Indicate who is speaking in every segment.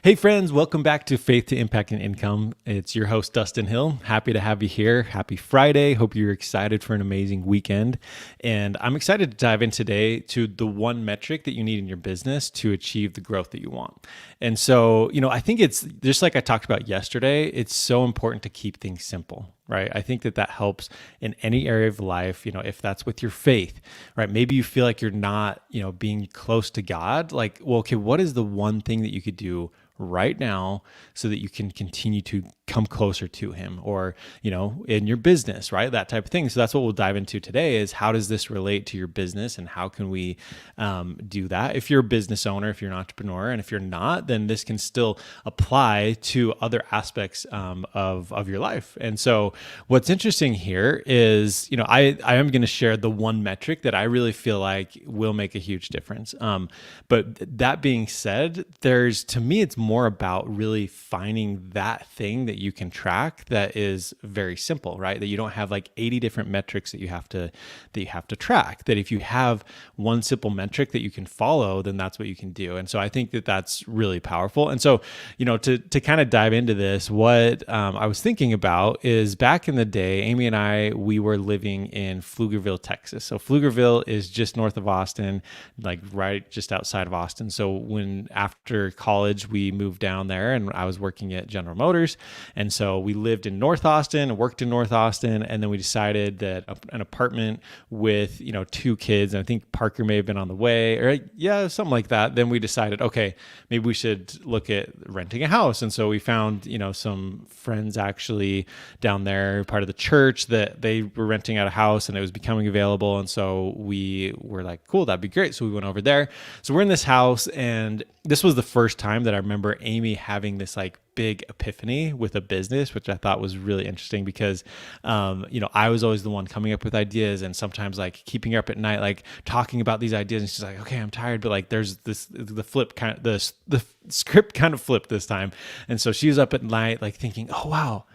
Speaker 1: Hey friends, welcome back to Faith to Impact and Income. It's your host, Dustin Hill. Happy to have you here. Happy Friday. Hope you're excited for an amazing weekend. And I'm excited to dive in today to the one metric that you need in your business to achieve the growth that you want. And so, I think it's just like I talked about yesterday, it's so important to keep things simple. Right. I think that helps in any area of life, if that's with your faith, right? Maybe you feel like you're not, being close to God. Like, well, okay, what is the one thing that you could do right now so that you can continue to come closer to him, or, in your business, right? That type of thing. So that's what we'll dive into today is how does this relate to your business and how can we do that? If you're a business owner, if you're an entrepreneur, and if you're not, then this can still apply to other aspects of your life. And so what's interesting here is, I am going to share the one metric that I really feel like will make a huge difference. But that being said, to me, it's more about really finding that thing that you can track that is very simple, right? That you don't have like 80 different metrics that you have to track. That if you have one simple metric that you can follow, then that's what you can do. And so I think that that's really powerful. And so, to kind of dive into this, what I was thinking about is back in the day, Amy and I, we were living in Pflugerville, Texas. So Pflugerville is just north of Austin, like right just outside of Austin. So when after college, we moved down there and I was working at General Motors. And so we lived in North Austin, worked in North Austin, and then we decided that an apartment with, two kids, and I think Parker may have been on the way, or something like that. Then we decided, okay, maybe we should look at renting a house. And so we found, some friends actually down there, part of the church, that they were renting out a house and it was becoming available. And so we were like, cool, that'd be great. So we went over there. So we're in this house, and this was the first time that I remember Amy having this like big epiphany with a business, which I thought was really interesting because, I was always the one coming up with ideas and sometimes like keeping her up at night, like talking about these ideas. And she's like, okay, I'm tired. But like, there's the script kind of flipped this time. And so she was up at night, like thinking, oh, wow,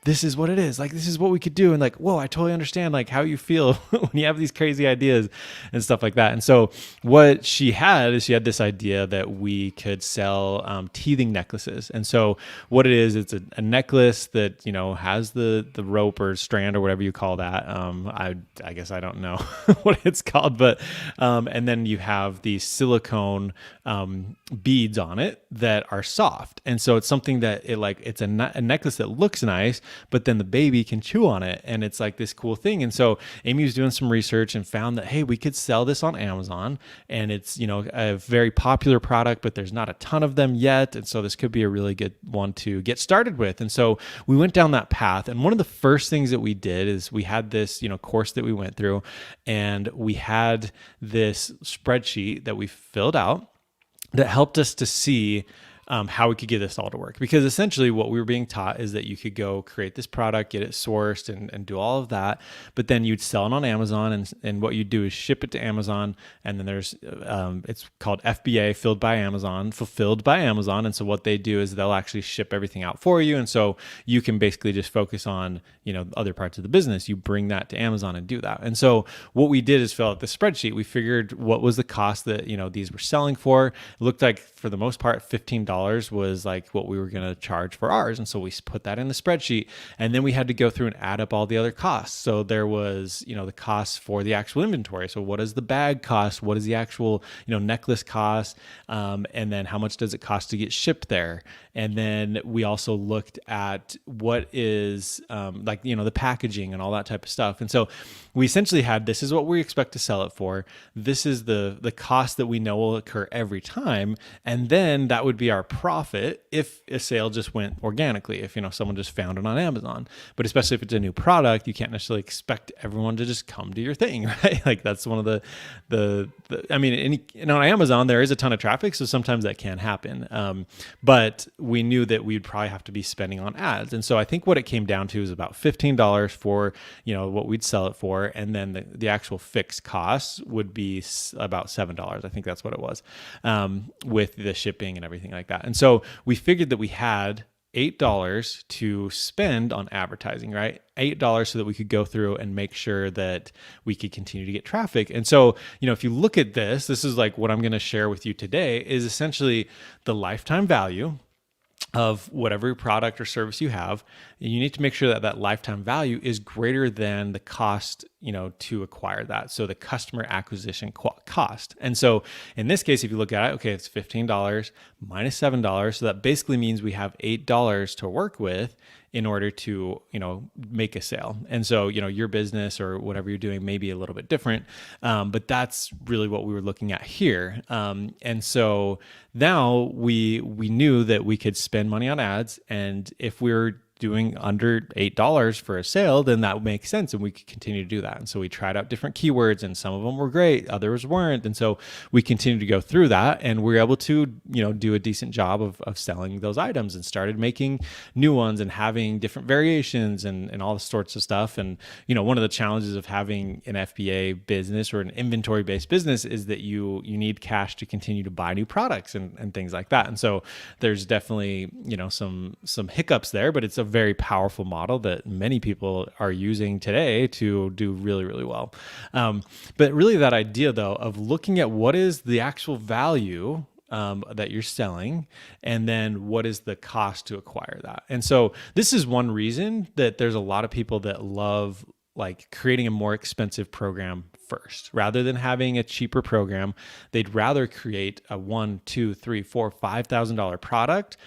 Speaker 1: this is what it is. Like, this is what we could do. And like, whoa, I totally understand like how you feel when you have these crazy ideas and stuff like that. And so what she had this idea that we could sell teething necklaces. And so what it is, it's a necklace that, has the rope or strand or whatever you call that. I guess I don't know what it's called, but, and then you have these silicone beads on it that are soft. And so it's something that it's a necklace that looks nice, but then the baby can chew on it. And it's like this cool thing. And so Amy was doing some research and found that, hey, we could sell this on Amazon, and it's, a very popular product, but there's not a ton of them yet. And so this could be a really good one to get started with. And so we went down that path. And one of the first things that we did is we had this, course that we went through, and we had this spreadsheet that we filled out that helped us to see how we could get this all to work. Because essentially what we were being taught is that you could go create this product, get it sourced and do all of that, but then you'd sell it on Amazon, and what you do is ship it to Amazon, and then there's, it's called FBA, fulfilled by Amazon. And so what they do is they'll actually ship everything out for you. And so you can basically just focus on, other parts of the business. You bring that to Amazon and do that. And so what we did is fill out the spreadsheet. We figured what was the cost that, these were selling for. It looked like for the most part, $15 was like what we were going to charge for ours. And so we put that in the spreadsheet, and then we had to go through and add up all the other costs. So there was, the costs for the actual inventory. So what does the bag cost? What is the actual, necklace cost? And then how much does it cost to get shipped there? And then we also looked at what is the packaging and all that type of stuff. And so we essentially had, this is what we expect to sell it for. This is the cost that we know will occur every time. And then that would be our profit if a sale just went organically, if someone just found it on Amazon. But especially if it's a new product, you can't necessarily expect everyone to just come to your thing, right? Like that's one of the on Amazon there is a ton of traffic, so sometimes that can happen. But we knew that we'd probably have to be spending on ads. And so I think what it came down to is about $15 for, what we'd sell it for. And then the actual fixed costs would be about $7. I think that's what it was, with the shipping and everything like that. And so we figured that we had $8 to spend on advertising, right? $8 so that we could go through and make sure that we could continue to get traffic. And so, if you look at this is like what I'm going to share with you today is essentially the lifetime value of whatever product or service you have, you need to make sure that that lifetime value is greater than the cost, to acquire that. So the customer acquisition cost. And so in this case, if you look at it, okay, it's $15 minus $7. So that basically means we have $8 to work with in order to, make a sale. And so, your business or whatever you're doing may be a little bit different. But that's really what we were looking at here. And so now we knew that we could spend money on ads. And if we're doing under $8 for a sale, then that would make sense and we could continue to do that. And so we tried out different keywords and some of them were great, others weren't. And so we continued to go through that and we were able to, do a decent job of selling those items and started making new ones and having different variations and all sorts of stuff. And, one of the challenges of having an FBA business or an inventory based business is that you need cash to continue to buy new products and things like that. And so there's definitely, some hiccups there, but it's a very powerful model that many people are using today to do really, really well. But really that idea though, of looking at what is the actual value that you're selling, and then what is the cost to acquire that. And so this is one reason that there's a lot of people that love like creating a more expensive program first rather than having a cheaper program. They'd rather create a $1,000, $2,000, $3,000, $4,000, $5,000 product.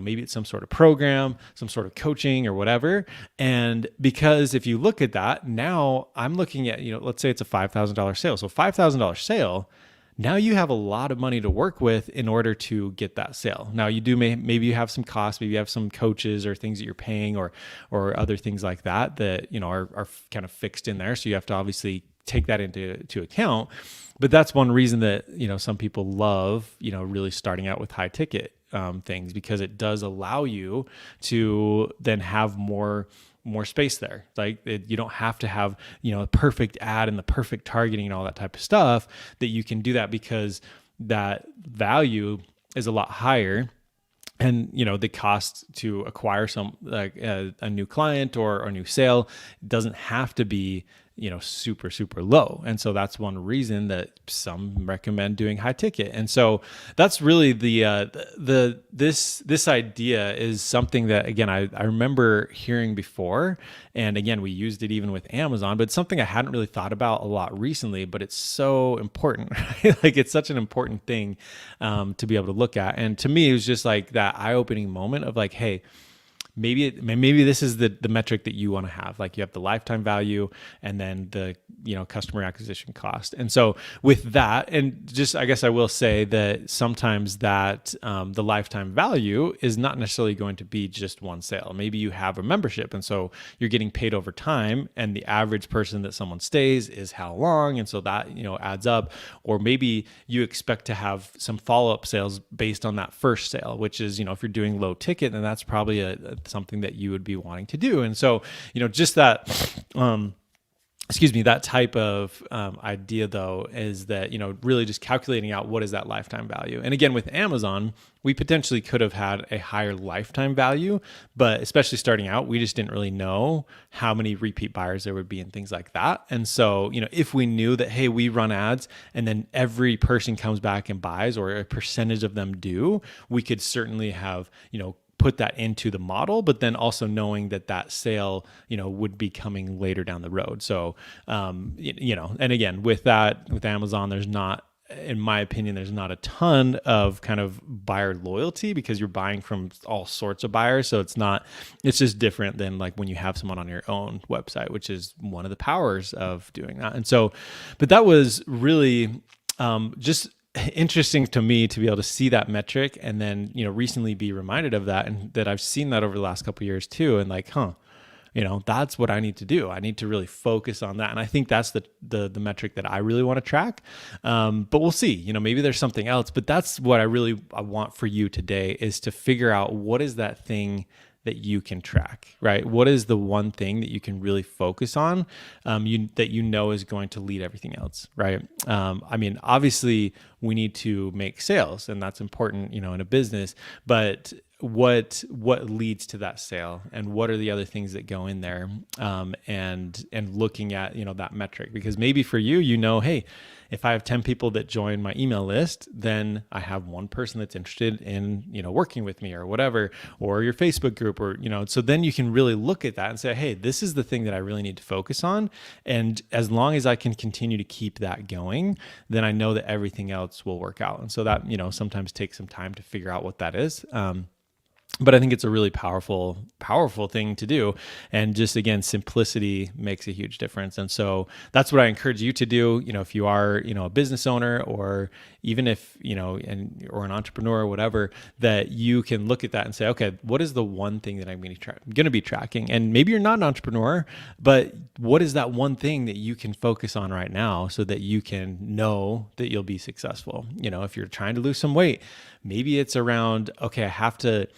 Speaker 1: Maybe it's some sort of program, some sort of coaching or whatever. And because if you look at that, now I'm looking at, let's say it's a $5,000 sale. So $5,000 sale, now you have a lot of money to work with in order to get that sale. Now you do, maybe you have some costs, maybe you have some coaches or things that you're paying or other things like that, are kind of fixed in there. So you have to obviously take that into account. But that's one reason that, some people love, really starting out with high ticket things, because it does allow you to then have more space there. Like you don't have to have, a perfect ad and the perfect targeting and all that type of stuff, that you can do that because that value is a lot higher. And, the cost to acquire a new client or a new sale doesn't have to be, super, super low. And so that's one reason that some recommend doing high ticket. And so that's really this idea is something that, again, I remember hearing before. And again, we used it even with Amazon, but it's something I hadn't really thought about a lot recently, but it's so important, right? Like it's such an important thing to be able to look at. And to me, it was just like that eye-opening moment of like, hey, maybe this is the metric that you want to have. Like you have the lifetime value and then the, customer acquisition cost. And so with that, and just, I guess I will say that sometimes that the lifetime value is not necessarily going to be just one sale. Maybe you have a membership and so you're getting paid over time and the average person that someone stays is how long. And so that, adds up. Or maybe you expect to have some follow-up sales based on that first sale, which is, if you're doing low ticket, then that's probably something that you would be wanting to do. And so, just that, that type of idea though, is that, really just calculating out what is that lifetime value. And again, with Amazon, we potentially could have had a higher lifetime value, but especially starting out, we just didn't really know how many repeat buyers there would be and things like that. And so, if we knew that, hey, we run ads and then every person comes back and buys, or a percentage of them do, we could certainly have, put that into the model, but then also knowing that sale, would be coming later down the road. So, and again, with Amazon, there's not, in my opinion, there's not a ton of kind of buyer loyalty because you're buying from all sorts of buyers. So it's just different than like when you have someone on your own website, which is one of the powers of doing that. And so, but that was really just interesting to me to be able to see that metric and then, recently be reminded of that, and that I've seen that over the last couple of years too. And like, that's what I need to do. I need to really focus on that. And I think that's the metric that I really want to track. But we'll see, maybe there's something else, but that's what I want for you today, is to figure out what is that thing that you can track, right? What is the one thing that you can really focus on, that is going to lead everything else, right? Obviously we need to make sales, and that's important, in a business. But what leads to that sale, and what are the other things that go in there, and looking at, that metric. Because maybe for you, hey, if I have 10 people that join my email list, then I have one person that's interested in, working with me or whatever, or your Facebook group, or, so then you can really look at that and say, hey, this is the thing that I really need to focus on. And as long as I can continue to keep that going, then I know that everything else will work out. And so that, sometimes takes some time to figure out what that is. But I think it's a really powerful thing to do. And just, again, simplicity makes a huge difference. And so that's what I encourage you to do. If you are, a business owner, or even if, or an entrepreneur or whatever, that you can look at that and say, okay, what is the one thing that I'm going to be tracking? And maybe you're not an entrepreneur, but what is that one thing that you can focus on right now so that you can know that you'll be successful? If you're trying to lose some weight, maybe it's around, okay, I have to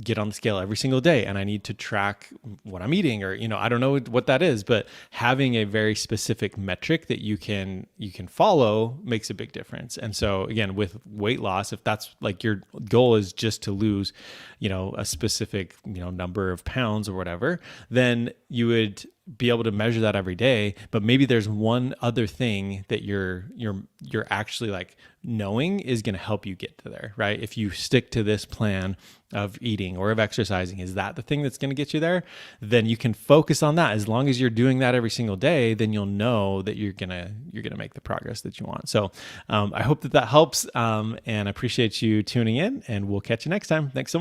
Speaker 1: get on the scale every single day, and I need to track what I'm eating, or, I don't know what that is, but having a very specific metric that you can follow makes a big difference. And so, again, with weight loss, if that's your goal is just to lose, a specific, number of pounds or whatever, then you would be able to measure that every day. But maybe there's one other thing that you're actually knowing is going to help you get to there, right? If you stick to this plan of eating or of exercising, is that the thing that's going to get you there? Then you can focus on that. As long as you're doing that every single day, then you'll know that you're gonna make the progress that you want. So I hope that helps, and I appreciate you tuning in, and we'll catch you next time. Thanks so much.